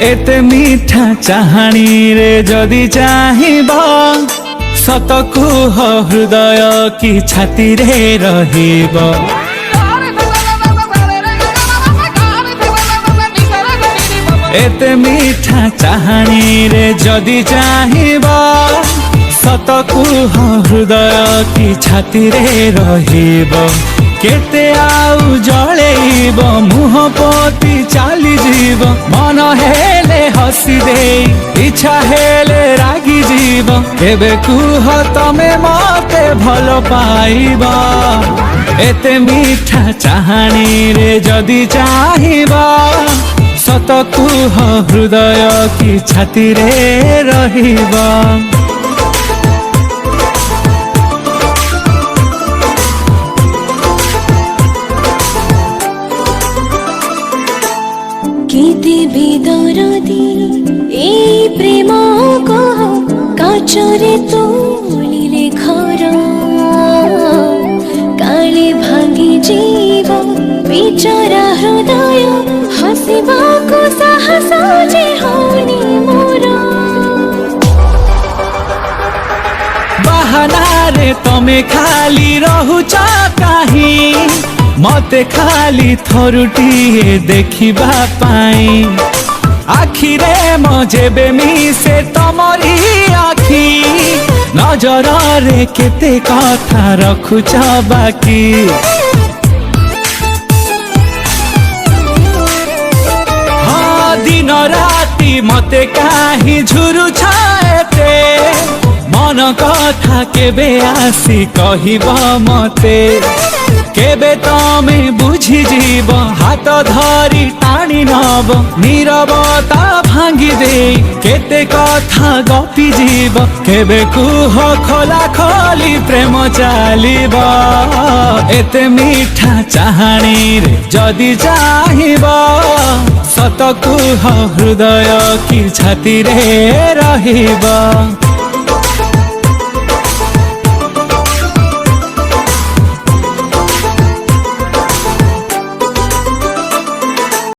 एते मीठा चाहानी रे जदि चाहिबा सत कुह हृदय की छाती रे रहिबा। एते मीठा चाहानी रे जदि चाहिबा सत कुह हृदय की छाती रे रहिबा। केते आउ जळेब मुह पोती चाली जीव मन हेले हसी दे इच्छा हेले रागी जीव। केबे कुह तमे मते भल पाइबा एते मीठा चाहानी रे जदि चाहिबा सत कुह हृदय की छाती रे रहिबा। केते बेदरदी ए प्रेम कह काचरे तोलिले घर काले भांगी जीव बिचरा हृदय हसिबाको साहस जे होनी मोर। बहाना रे तमे खाली रहुछ काहीं मते खाली थरुटिए देखिबा पाई। आखिरे मजेबे मिसे तमरी आखी नजर रे केते कथा रखुछ बाकी। हाँ दिन राति मते काही झुरुछ एते मन कथा केबे आसी कहिबा मते। केबे तमे बुझी जीव हाथ धरी टाणी नब नीरवता भांगी दे केते कथा गपी जीव। केबे कुह खोला खोली प्रेम चालिब एते मीठा चाहानी रे जदि चाहिबा सत कुह हृदय की छाती रे रहिबा।